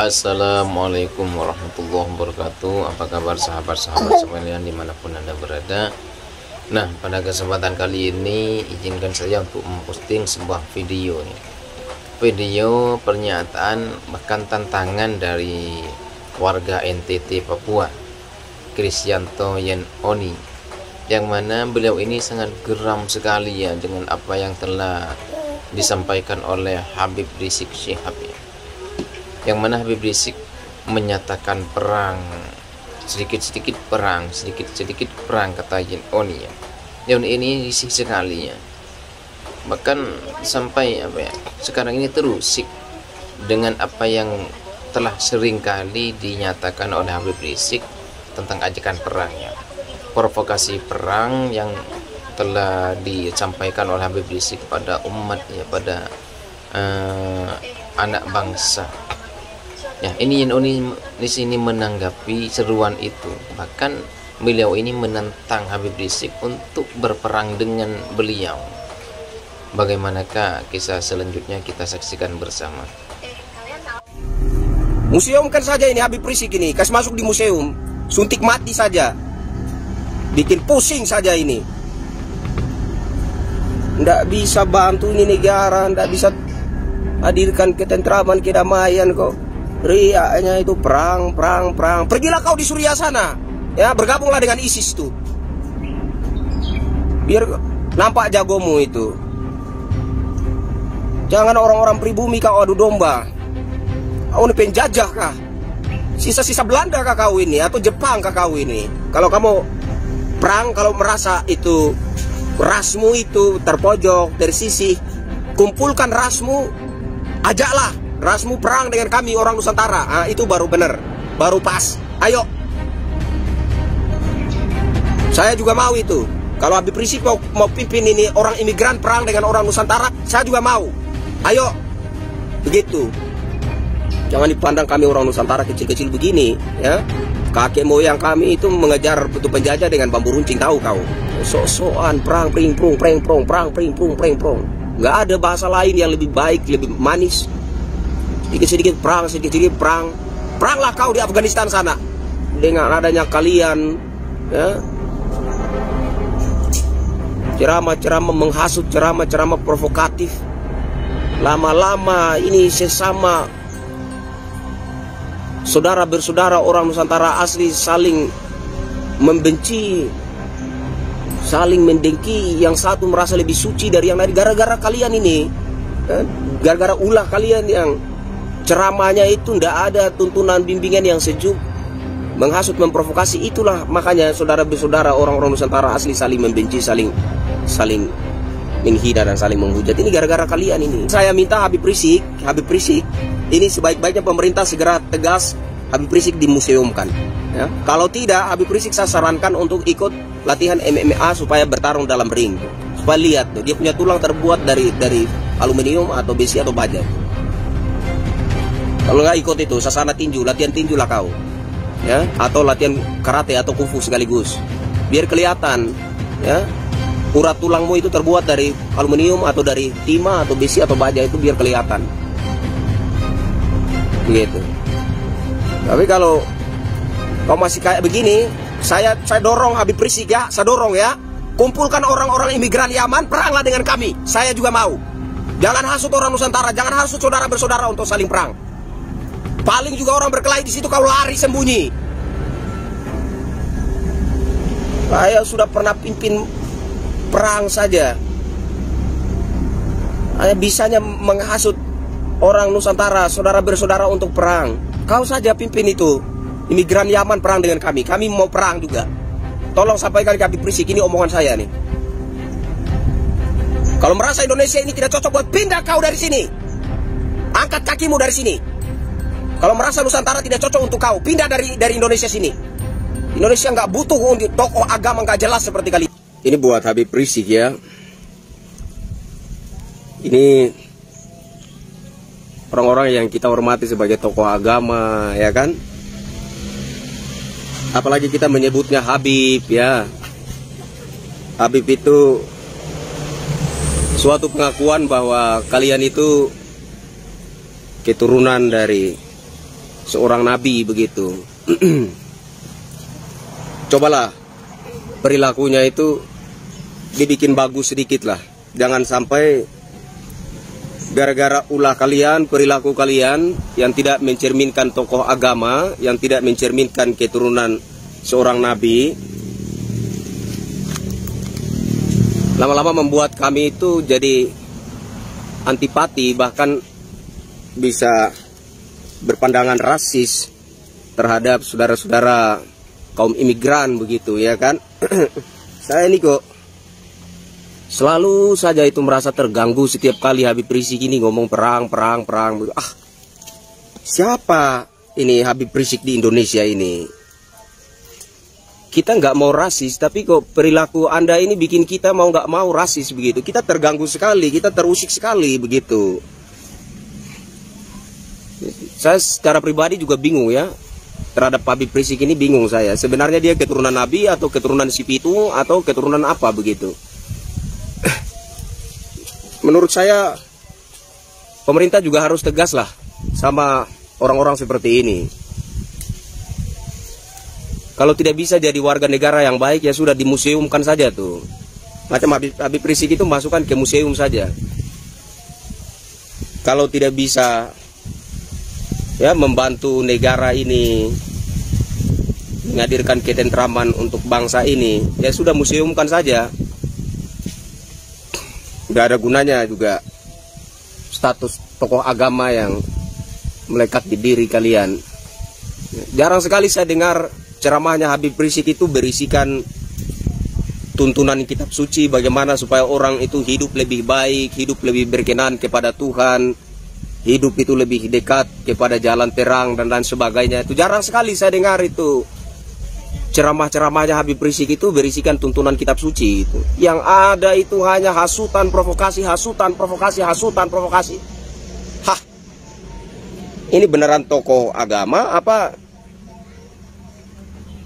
Assalamualaikum warahmatullahi wabarakatuh. Apa kabar sahabat-sahabat sekalian dimanapun Anda berada. Nah, pada kesempatan kali ini izinkan saya untuk memposting sebuah video nih. Video pernyataan bahkan tantangan dari warga NTT Papua, Krisyanto Yen Oni, yang mana beliau ini sangat geram sekali ya dengan apa yang telah disampaikan oleh Habib Rizik Syihab ya. Yang mana Habib Rizik menyatakan perang, sedikit-sedikit perang kata Yen Oni ya. Yen ini risih sekali ya. Bahkan sampai sekarang ini terusik dengan apa yang telah sering kali dinyatakan oleh Habib Rizik tentang ajakan perangnya. Provokasi perang yang telah disampaikan oleh Habib Rizik pada umat ya, pada anak bangsa. Ya, ini Yen Oni di sini menanggapi seruan itu. Bahkan beliau ini menentang Habib Rizik untuk berperang dengan beliau. Bagaimanakah kisah selanjutnya, kita saksikan bersama. Museumkan saja ini Habib Rizik ini, kasih masuk di museum, suntik mati saja, bikin pusing saja ini. Nggak bisa bantu ini negara, nggak bisa hadirkan ketentraman, kedamaian kok. Riaknya itu perang. Pergilah kau di Suriah sana, ya, bergabunglah dengan ISIS tuh, biar nampak jagomu itu. Jangan orang-orang pribumi kau adu domba. Kau ini penjajah kah? Sisa-sisa Belanda kah kau ini, atau Jepang kah kau ini? Kalau kamu perang, kalau merasa itu rasmu itu terpojok, tersisih, kumpulkan rasmu, ajaklah rasmu perang dengan kami orang Nusantara. Nah, itu baru benar, baru pas. Ayo, saya juga mau itu. Kalau Habib Rizik mau pimpin ini orang imigran perang dengan orang Nusantara, saya juga mau. Ayo, begitu. Jangan dipandang kami orang Nusantara kecil-kecil begini, ya. Kakek moyang kami itu mengejar betul penjajah dengan bambu runcing, tahu kau? Sok-sokan perang, perang. Nggak ada bahasa lain yang lebih baik, lebih manis. Sedikit-sedikit perang. Peranglah kau di Afghanistan sana. Dengan adanya kalian, ya, ceramah-ceramah menghasut, ceramah-ceramah provokatif. Lama-lama ini sesama saudara bersaudara orang Nusantara asli saling membenci, saling mendengki. Yang satu merasa lebih suci dari yang lain gara-gara kalian ini, gara-gara ulah kalian yang ceramahnya itu ndak ada tuntunan bimbingan yang sejuk, menghasut, memprovokasi. Itulah makanya saudara bersaudara orang-orang Nusantara asli saling membenci, saling menghina dan saling menghujat. Ini gara-gara kalian ini. Saya minta Habib Rizik ini sebaik-baiknya pemerintah segera tegas Habib Rizik dimuseumkan, ya. Kalau tidak, Habib Rizik saya sarankan untuk ikut latihan MMA supaya bertarung dalam ring, supaya lihat tuh dia punya tulang terbuat dari aluminium atau besi atau baja. Kalau nggak ikut itu sasana tinju, latihan tinju lah kau, ya, atau latihan karate atau kungfu sekaligus, biar kelihatan, ya, urat tulangmu itu terbuat dari aluminium atau dari timah atau besi atau baja, itu biar kelihatan, begitu. Tapi kalau kau masih kayak begini, saya dorong Habib Rizik ya, saya dorong ya, kumpulkan orang-orang imigran Yaman, peranglah dengan kami. Saya juga mau. Jangan hasut orang Nusantara, jangan hasut saudara bersaudara untuk saling perang. Paling juga orang berkelahi di situ kau lari sembunyi. Saya sudah pernah pimpin perang saja. Saya bisanya menghasut orang Nusantara, saudara bersaudara untuk perang. Kau saja pimpin itu. Imigran Yaman perang dengan kami. Kami mau perang juga. Tolong sampaikan ke Habib Rizik, ini omongan saya nih. Kalau merasa Indonesia ini tidak cocok buat, pindah kau dari sini. Angkat kakimu dari sini. Kalau merasa Nusantara tidak cocok untuk kau, pindah dari Indonesia sini. Indonesia nggak butuh untuk tokoh agama nggak jelas seperti kalian. Ini buat Habib Rizik ya. Ini orang-orang yang kita hormati sebagai tokoh agama, ya kan? Apalagi kita menyebutnya Habib ya. Habib itu suatu pengakuan bahwa kalian itu keturunan dari seorang nabi begitu. Cobalah perilakunya itu dibikin bagus sedikit lah. Jangan sampai gara-gara ulah kalian, perilaku kalian yang tidak mencerminkan tokoh agama, yang tidak mencerminkan keturunan seorang nabi, lama-lama membuat kami itu jadi antipati, bahkan bisa berpandangan rasis terhadap saudara-saudara kaum imigran begitu ya kan. Saya ini kok selalu saja itu merasa terganggu setiap kali Habib Rizik ini ngomong perang. Siapa ini Habib Rizik di Indonesia ini? Kita nggak mau rasis, tapi kok perilaku Anda ini bikin kita mau nggak mau rasis begitu. Kita terganggu sekali, kita terusik sekali begitu. Saya secara pribadi juga bingung ya terhadap Habib Rizik ini, bingung saya. Sebenarnya dia keturunan Nabi atau keturunan si Pitung atau keturunan apa begitu. Menurut saya pemerintah juga harus tegas lah sama orang-orang seperti ini. Kalau tidak bisa jadi warga negara yang baik, ya sudah dimuseumkan saja tuh. Macam Habib Rizik itu masukkan ke museum saja. Kalau tidak bisa ya membantu negara ini, menghadirkan ketentraman untuk bangsa ini, ya sudah museumkan saja. Gak ada gunanya juga status tokoh agama yang melekat di diri kalian. Jarang sekali saya dengar ceramahnya Habib Rizik itu berisikan tuntunan kitab suci, bagaimana supaya orang itu hidup lebih baik, hidup lebih berkenan kepada Tuhan, hidup itu lebih dekat kepada jalan terang dan lain sebagainya. Itu jarang sekali saya dengar itu ceramah-ceramahnya Habib Rizik itu berisikan tuntunan kitab suci itu. Yang ada itu hanya hasutan, provokasi, hasutan, provokasi, hasutan, provokasi. Hah, ini beneran tokoh agama apa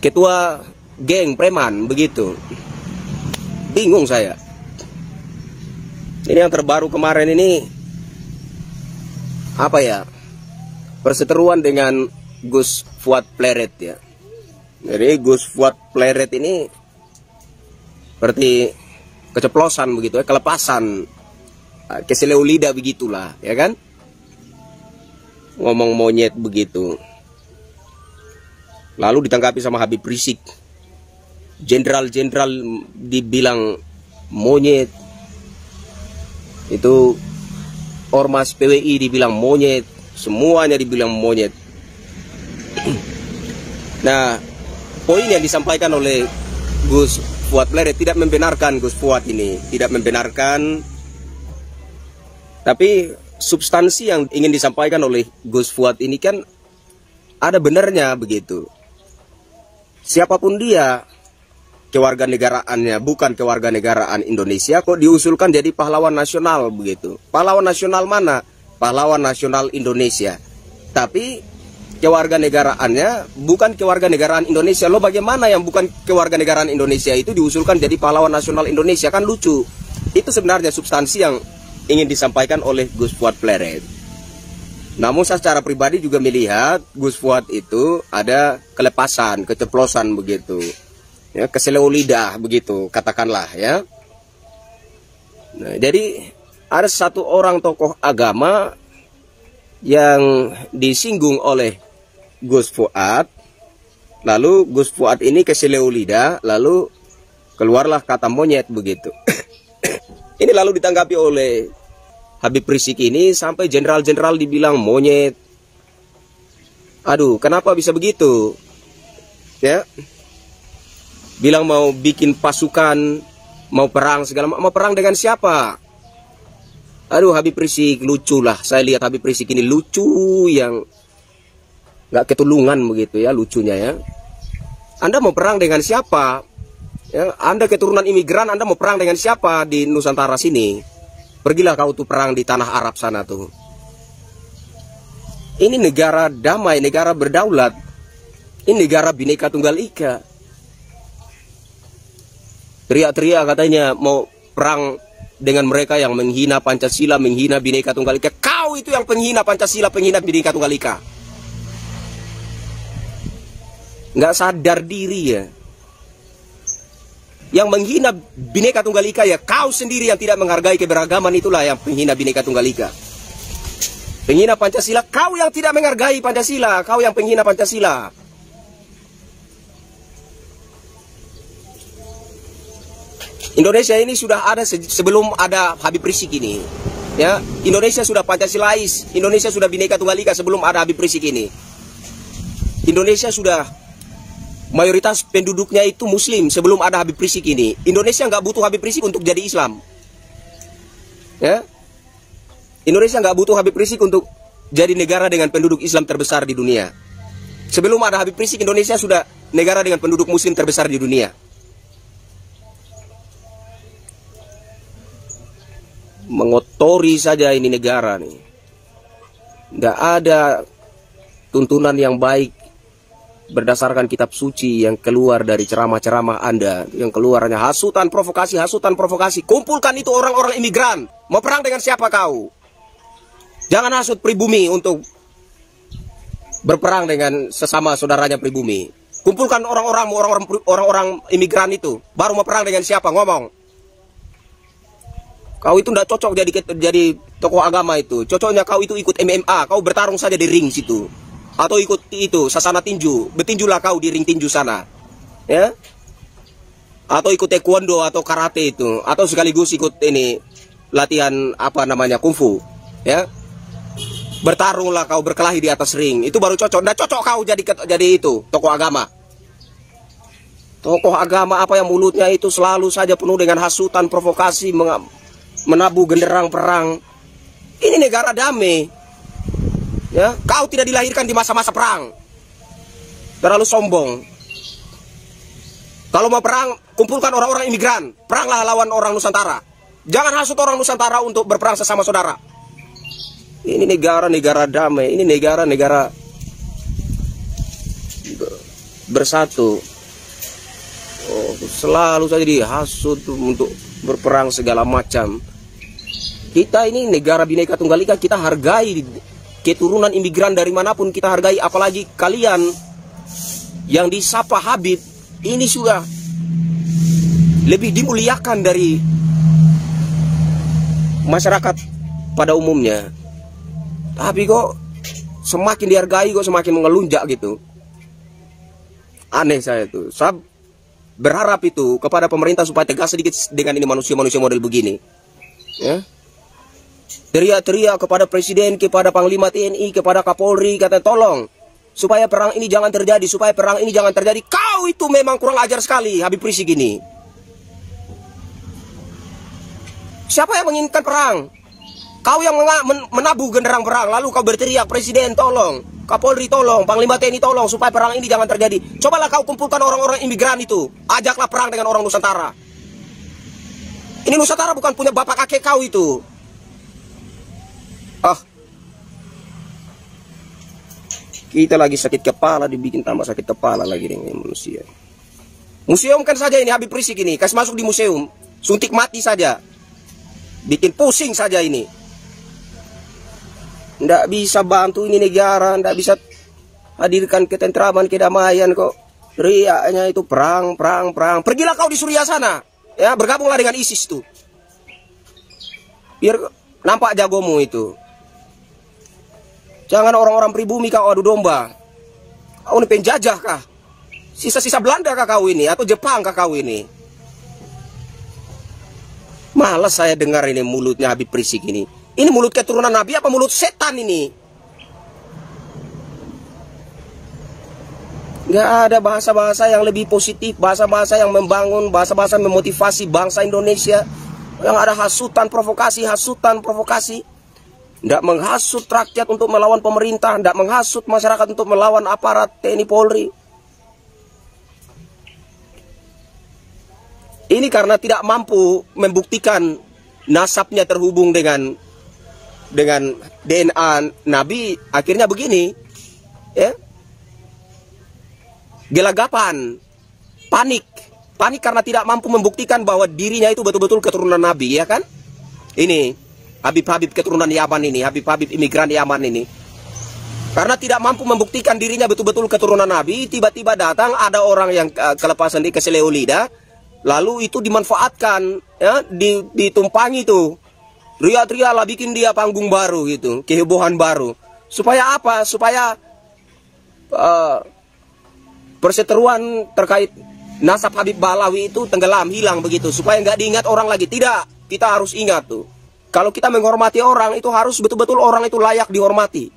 ketua geng preman begitu? Bingung saya. Ini yang terbaru kemarin ini apa ya, perseteruan dengan Gus Fuad Pleret ya. Jadi Gus Fuad Pleret ini seperti keceplosan begitu ya, kelepasan, keseleo lidah begitulah ya kan, ngomong monyet begitu. Lalu ditanggapi sama Habib Rizik, jenderal-jenderal dibilang monyet, itu ormas PWI dibilang monyet, semuanya dibilang monyet. Nah, poin yang disampaikan oleh Gus Fuad Pleret tidak membenarkan Gus Fuad ini, tidak membenarkan. Tapi substansi yang ingin disampaikan oleh Gus Fuad ini kan ada benarnya begitu. Siapapun dia, kewarganegaraannya bukan kewarganegaraan Indonesia, kok diusulkan jadi pahlawan nasional begitu. Pahlawan nasional mana? Pahlawan nasional Indonesia. Tapi kewarganegaraannya bukan kewarganegaraan Indonesia. Lo bagaimana yang bukan kewarganegaraan Indonesia itu diusulkan jadi pahlawan nasional Indonesia? Kan lucu. Itu sebenarnya substansi yang ingin disampaikan oleh Gus Fuad Pleret. Namun saya secara pribadi juga melihat Gus Fuad itu ada kelepasan, keceplosan begitu ya, keseleo lidah begitu katakanlah ya. Nah, jadi ada satu orang tokoh agama yang disinggung oleh Gus Fuad, lalu Gus Fuad ini keseleo lidah, lalu keluarlah kata monyet begitu. Ini lalu ditanggapi oleh Habib Rizik ini sampai jenderal-jenderal dibilang monyet. Aduh, kenapa bisa begitu? Ya, bilang mau bikin pasukan, mau perang segala macam. Mau perang dengan siapa? Aduh, Habib Rizik lucu lah. Saya lihat Habib Rizik ini lucu yang nggak ketulungan begitu ya, lucunya ya. Anda mau perang dengan siapa? Ya, Anda keturunan imigran, Anda mau perang dengan siapa di Nusantara sini? Pergilah kau tuh perang di tanah Arab sana tuh. Ini negara damai, negara berdaulat. Ini negara Bhinneka Tunggal Ika. Teriak-teriak katanya mau perang dengan mereka yang menghina Pancasila, menghina Bhinneka Tunggal Ika. Kau itu yang penghina Pancasila, penghina Bhinneka Tunggal Ika. nggak sadar diri ya. Yang menghina Bhinneka Tunggal Ika ya kau sendiri yang tidak menghargai keberagaman, itulah yang penghina Bhinneka Tunggal Ika. Penghina Pancasila, kau yang tidak menghargai Pancasila, kau yang penghina Pancasila. Indonesia ini sudah ada sebelum ada Habib Rizik ini. Ya, Indonesia sudah Pancasilais, Indonesia sudah Bhinneka Tunggal Ika sebelum ada Habib Rizik ini. Indonesia sudah mayoritas penduduknya itu Muslim sebelum ada Habib Rizik ini. Indonesia nggak butuh Habib Rizik untuk jadi Islam. Ya, Indonesia nggak butuh Habib Rizik untuk jadi negara dengan penduduk Islam terbesar di dunia. Sebelum ada Habib Rizik, Indonesia sudah negara dengan penduduk Muslim terbesar di dunia. Mengotori saja ini negara nih. Nggak ada tuntunan yang baik berdasarkan kitab suci yang keluar dari ceramah-ceramah Anda. Yang keluar hanya hasutan provokasi, hasutan provokasi. Kumpulkan itu orang-orang imigran. Mau perang dengan siapa kau? Jangan hasut pribumi untuk berperang dengan sesama saudaranya pribumi. Kumpulkan orang-orang imigran itu. Baru mau perang dengan siapa? Ngomong. Kau itu tidak cocok jadi tokoh agama itu. Cocoknya kau itu ikut MMA. Kau bertarung saja di ring situ. Atau ikut itu sasana tinju. Bertinjulah kau di ring tinju sana. Ya. Atau ikut taekwondo atau karate itu. Atau sekaligus ikut ini latihan apa namanya kungfu. Ya. Bertarunglah kau, berkelahi di atas ring. Itu baru cocok. Tidak cocok kau jadi itu tokoh agama. Tokoh agama apa yang mulutnya itu selalu saja penuh dengan hasutan, provokasi, menabuh genderang perang. Ini negara damai. Ya, kau tidak dilahirkan di masa-masa perang. Terlalu sombong. Kalau mau perang, kumpulkan orang-orang imigran. Peranglah lawan orang Nusantara. Jangan hasut orang Nusantara untuk berperang sesama saudara. Ini negara-negara damai. Ini negara-negara bersatu. Oh, selalu saja dihasut untuk berperang segala macam. Kita ini negara Bhinneka Tunggal Ika, kita hargai keturunan imigran dari manapun kita hargai. Apalagi kalian yang disapa Habib ini sudah lebih dimuliakan dari masyarakat pada umumnya. Tapi kok semakin dihargai kok semakin mengelunjak gitu. Aneh saya itu. Saya berharap itu kepada pemerintah supaya tegas sedikit dengan ini manusia-manusia model begini. Ya. Teriak-teriak kepada Presiden, kepada Panglima TNI, kepada Kapolri, kata tolong supaya perang ini jangan terjadi, supaya perang ini jangan terjadi. Kau itu memang kurang ajar sekali, Habib Rizik ini. Siapa yang menginginkan perang? Kau yang menabuh genderang perang, lalu kau berteriak, Presiden tolong, Kapolri tolong, Panglima TNI tolong, supaya perang ini jangan terjadi. Cobalah kau kumpulkan orang-orang imigran itu, ajaklah perang dengan orang Nusantara. Ini Nusantara bukan punya bapak kakek kau itu. Kita lagi sakit kepala, dibikin tambah sakit kepala lagi dengan manusia. Museum kan saja ini Habib Rizik ini, kasih masuk di museum, suntik mati saja, bikin pusing saja ini. Nggak bisa bantu ini negara, nggak bisa hadirkan ketentraman, kedamaian kok. Riaknya itu perang, perang, perang. Pergilah kau di Suriah sana, ya bergabunglah dengan ISIS tuh. Biar nampak jagomu itu. Jangan orang-orang pribumi kau adu domba. Kau ini penjajah kah? Sisa-sisa Belanda kah kau ini? Atau Jepang kah kau ini? Malas saya dengar ini mulutnya Habib Rizik ini. Ini mulut keturunan Nabi apa mulut setan ini? Nggak ada bahasa-bahasa yang lebih positif, bahasa-bahasa yang membangun, bahasa-bahasa memotivasi bangsa Indonesia. Yang ada hasutan provokasi, hasutan provokasi. Tidak menghasut rakyat untuk melawan pemerintah, tidak menghasut masyarakat untuk melawan aparat TNI Polri. Ini karena tidak mampu membuktikan nasabnya terhubung dengan DNA Nabi, akhirnya begini, ya, gelagapan, panik karena tidak mampu membuktikan bahwa dirinya itu betul-betul keturunan Nabi, ya kan? Ini Habib-habib keturunan Yaman ini, Habib-habib imigran Yaman ini. Karena tidak mampu membuktikan dirinya betul-betul keturunan Nabi, tiba-tiba datang ada orang yang kelepasan di Keseleolida, lalu itu dimanfaatkan, ya, ditumpangi tuh. Ria-ria lah, bikin dia panggung baru gitu, kehebohan baru. Supaya apa? Supaya perseteruan terkait nasab Habib Balawi itu tenggelam, hilang begitu. Supaya nggak diingat orang lagi. Tidak, kita harus ingat tuh. Kalau kita menghormati orang, itu harus betul-betul orang itu layak dihormati.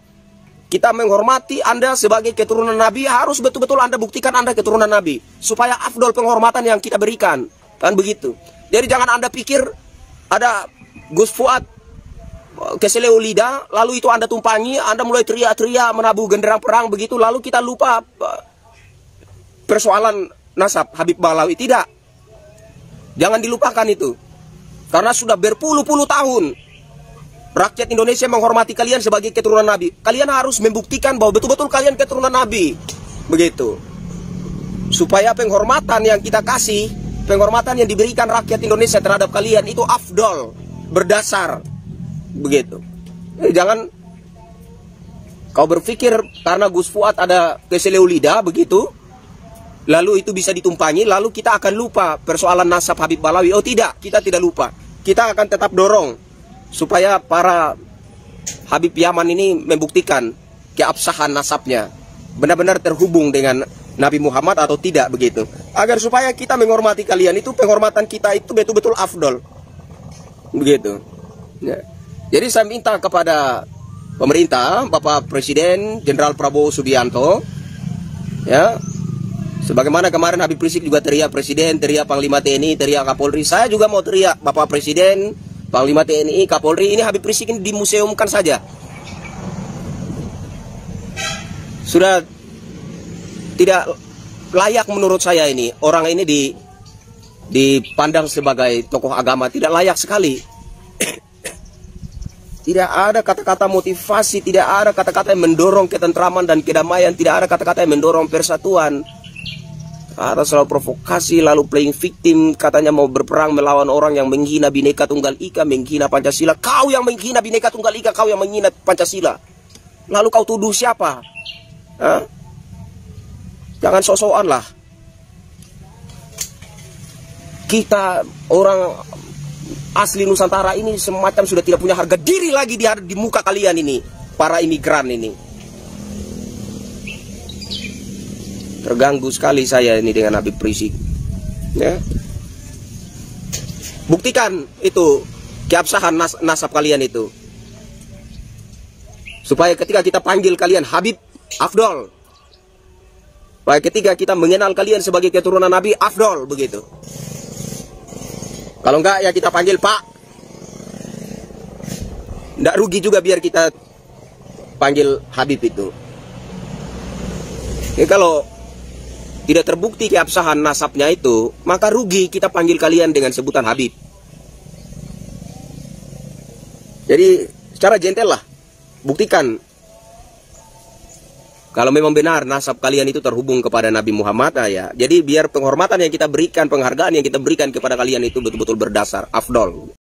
Kita menghormati Anda sebagai keturunan Nabi, harus betul-betul Anda buktikan Anda keturunan Nabi. Supaya afdol penghormatan yang kita berikan. Kan begitu. Jadi jangan Anda pikir ada Gus Fuad Keseleolida, lalu itu Anda tumpangi, Anda mulai teriak-teriak, menabuh genderang perang begitu, lalu kita lupa persoalan nasab Habib Balawi. Tidak. Jangan dilupakan itu. Karena sudah berpuluh-puluh tahun rakyat Indonesia menghormati kalian sebagai keturunan Nabi. Kalian harus membuktikan bahwa betul-betul kalian keturunan Nabi. Begitu. Supaya penghormatan yang kita kasih, penghormatan yang diberikan rakyat Indonesia terhadap kalian itu afdol, berdasar. Begitu. Jangan kau berpikir karena Gus Fuad ada Keseleolida begitu, lalu itu bisa ditumpangi, lalu kita akan lupa persoalan nasab Habib Balawi. Oh tidak, kita tidak lupa. Kita akan tetap dorong supaya para Habib Yaman ini membuktikan keabsahan nasabnya, benar-benar terhubung dengan Nabi Muhammad atau tidak begitu. Agar supaya kita menghormati kalian itu, penghormatan kita itu betul-betul afdol. Begitu. Ya. Jadi saya minta kepada pemerintah, Bapak Presiden Jenderal Prabowo Subianto, ya, sebagaimana kemarin Habib Rizik juga teriak Presiden, teriak Panglima TNI, teriak Kapolri, saya juga mau teriak Bapak Presiden, Panglima TNI, Kapolri. Ini Habib Rizik ini dimuseumkan saja. Sudah tidak layak menurut saya ini. Orang ini dipandang sebagai tokoh agama. Tidak layak sekali. Tidak ada kata-kata motivasi, tidak ada kata-kata yang mendorong ketentraman dan kedamaian, tidak ada kata-kata yang mendorong persatuan. Ada selalu provokasi, lalu playing victim, katanya mau berperang melawan orang yang menghina Bhinneka Tunggal Ika, menghina Pancasila. Kau yang menghina Bhinneka Tunggal Ika, kau yang menghina Pancasila. Lalu kau tuduh siapa? Hah? Jangan sok-sokan lah. Kita orang asli Nusantara ini semacam sudah tidak punya harga diri lagi di muka kalian ini, para imigran ini. Terganggu sekali saya ini dengan Habib Rizik. Ya. Buktikan itu keabsahan nasab kalian itu. Supaya ketika kita panggil kalian Habib, afdol. Supaya ketika kita mengenal kalian sebagai keturunan Nabi, afdol begitu. Kalau enggak ya kita panggil Pak. Enggak rugi juga biar kita panggil Habib itu. Ya, kalau tidak terbukti keabsahan nasabnya itu, maka rugi kita panggil kalian dengan sebutan Habib. Jadi secara gentle lah, buktikan kalau memang benar nasab kalian itu terhubung kepada Nabi Muhammad, ya. Jadi biar penghormatan yang kita berikan, penghargaan yang kita berikan kepada kalian itu betul-betul berdasar, afdol.